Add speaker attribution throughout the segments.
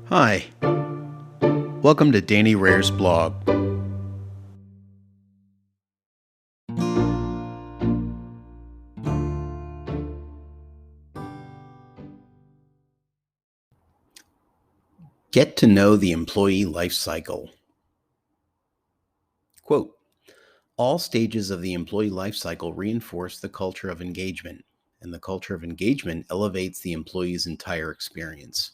Speaker 1: Hi, welcome to Danny Rare's blog. Get to know the employee life cycle. Quote, all stages of the employee life cycle reinforce the culture of engagement, and the culture of engagement elevates the employee's entire experience.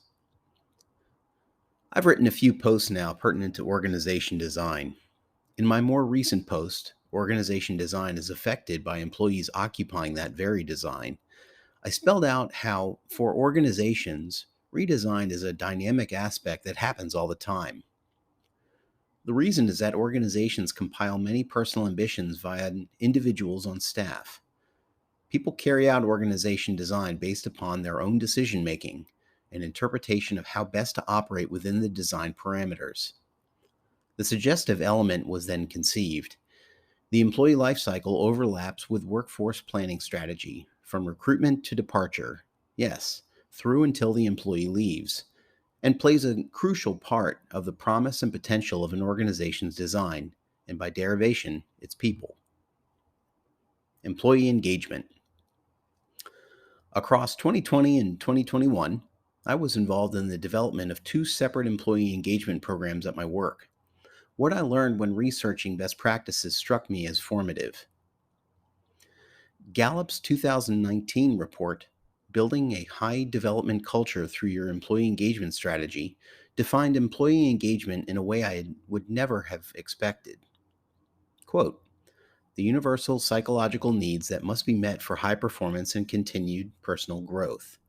Speaker 1: I've written a few posts now pertinent to organization design. In my more recent post, Organization Design is affected by employees occupying that very design, I spelled out how, for organizations, redesign is a dynamic aspect that happens all the time. The reason is that organizations compile many personal ambitions via individuals on staff. People carry out organization design based upon their own decision making and interpretation of how best to operate within the design parameters. The suggestive element was then conceived. The employee lifecycle overlaps with workforce planning strategy, from recruitment to departure, yes, through until the employee leaves, and plays a crucial part of the promise and potential of an organization's design, and by derivation, its people. Employee engagement. Across 2020 and 2021, I was involved in the development of two separate employee engagement programs at my work. What I learned when researching best practices struck me as formative. Gallup's 2019 report, Building a High Development Culture Through Your Employee Engagement Strategy, defined employee engagement in a way I would never have expected. Quote, the universal psychological needs that must be met for high performance and continued personal growth.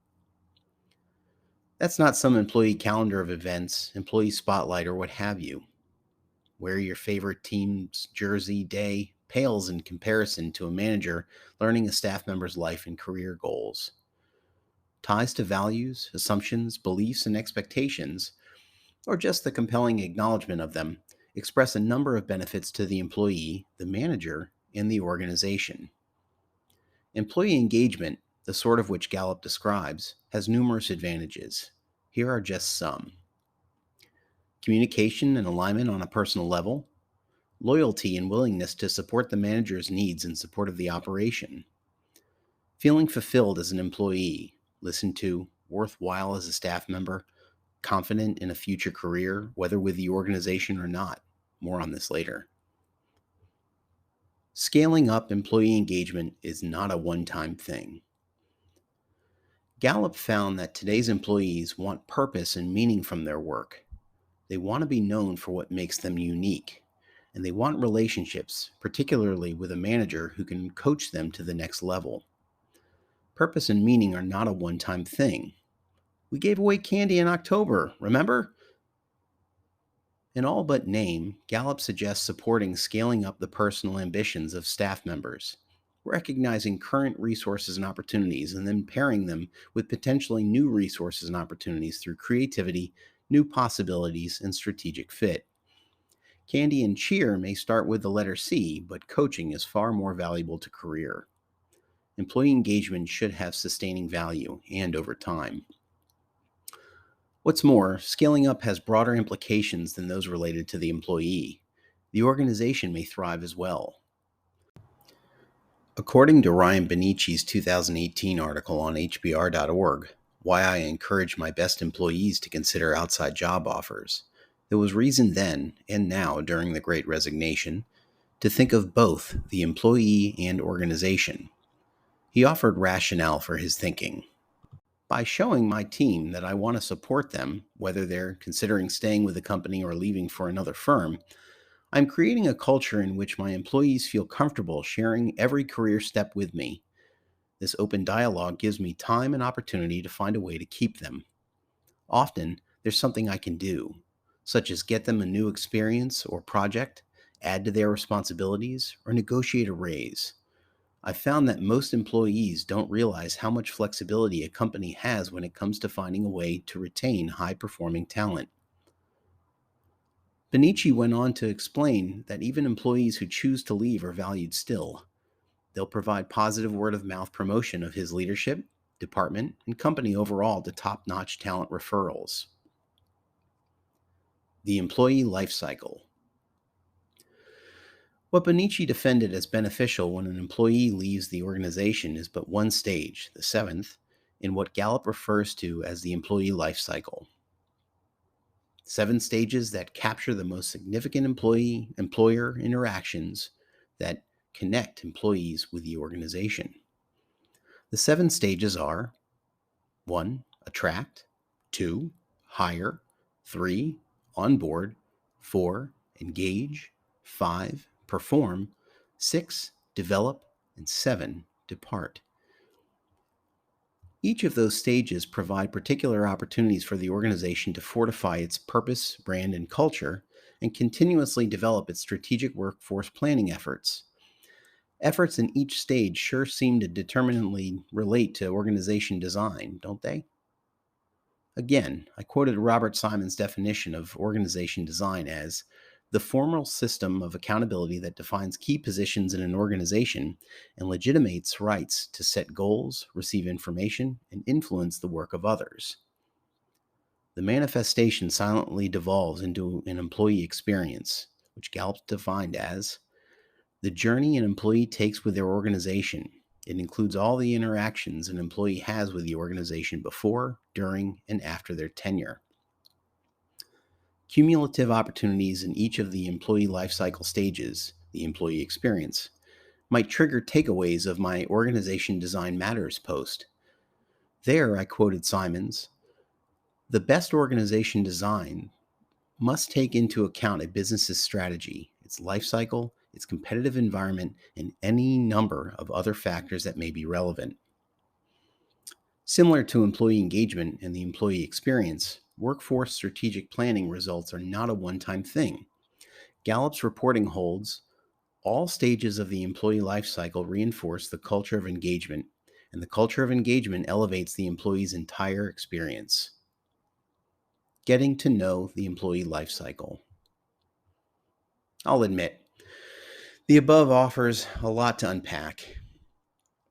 Speaker 1: That's not some employee calendar of events, employee spotlight, or what have you. Wear your favorite team's jersey day pales in comparison to a manager learning a staff member's life and career goals. Ties to values, assumptions, beliefs, and expectations, or just the compelling acknowledgement of them, express a number of benefits to the employee, the manager, and the organization. Employee engagement, the sort of which Gallup describes, has numerous advantages. Here are just some. Communication and alignment on a personal level, loyalty and willingness to support the manager's needs in support of the operation, feeling fulfilled as an employee, listened to, worthwhile as a staff member, confident in a future career, whether with the organization or not. More on this later. Scaling up employee engagement is not a one-time thing. Gallup found that today's employees want purpose and meaning from their work. They want to be known for what makes them unique, and they want relationships, particularly with a manager who can coach them to the next level. Purpose and meaning are not a one-time thing. We gave away candy in October, remember? In all but name, Gallup suggests supporting scaling up the personal ambitions of staff members, recognizing current resources and opportunities, and then pairing them with potentially new resources and opportunities through creativity, new possibilities, and strategic fit. Candy and cheer may start with the letter C, but coaching is far more valuable to career. Employee engagement should have sustaining value and over time. What's more, scaling up has broader implications than those related to the employee. The organization may thrive as well. According to Ryan Benici's 2018 article on HBR.org, Why I Encourage My Best Employees to Consider Outside Job Offers, there was reason then and now during the Great Resignation to think of both the employee and organization. He offered rationale for his thinking. By showing my team that I want to support them, whether they're considering staying with the company or leaving for another firm, I'm creating a culture in which my employees feel comfortable sharing every career step with me. This open dialogue gives me time and opportunity to find a way to keep them. Often, there's something I can do, such as get them a new experience or project, add to their responsibilities, or negotiate a raise. I've found that most employees don't realize how much flexibility a company has when it comes to finding a way to retain high-performing talent. Benici went on to explain that even employees who choose to leave are valued still. They'll provide positive word-of-mouth promotion of his leadership, department, and company overall to top-notch talent referrals. The employee life cycle. What Bonici defended as beneficial when an employee leaves the organization is but one stage, the seventh, in what Gallup refers to as the employee life cycle. 7 stages that capture the most significant employer interactions that connect employees with the organization. The 7 stages are 1. Attract, 2. Hire, 3. Onboard, 4. Engage, 5. Perform, 6. Develop, and 7. Depart. Each of those stages provide particular opportunities for the organization to fortify its purpose, brand, and culture, and continuously develop its strategic workforce planning efforts. Efforts in each stage sure seem to determinately relate to organization design, don't they? Again, I quoted Robert Simon's definition of organization design as the formal system of accountability that defines key positions in an organization and legitimates rights to set goals, receive information, and influence the work of others. The manifestation silently devolves into an employee experience, which Gallup defined as the journey an employee takes with their organization. It includes all the interactions an employee has with the organization before, during, and after their tenure. Cumulative opportunities in each of the employee life cycle stages, the employee experience, might trigger takeaways of my Organization Design Matters post. There, I quoted Simons, "The best organization design must take into account a business's strategy, its life cycle, its competitive environment, and any number of other factors that may be relevant." Similar to employee engagement and the employee experience, workforce strategic planning results are not a one-time thing. Gallup's reporting holds all stages of the employee life cycle reinforce the culture of engagement, and the culture of engagement elevates the employee's entire experience. Getting to know the employee life cycle. I'll admit, the above offers a lot to unpack.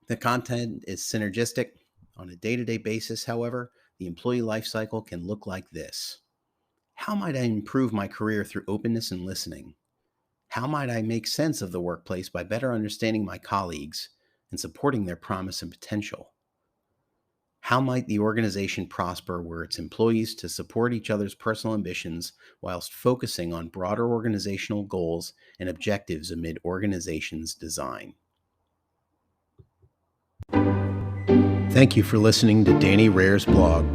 Speaker 1: The content is synergistic. On a day-to-day basis, however, the employee life cycle can look like this. How might I improve my career through openness and listening? How might I make sense of the workplace by better understanding my colleagues and supporting their promise and potential? How might the organization prosper were its employees to support each other's personal ambitions whilst focusing on broader organizational goals and objectives amid organization's design? Thank you for listening to Danny Rare's blog.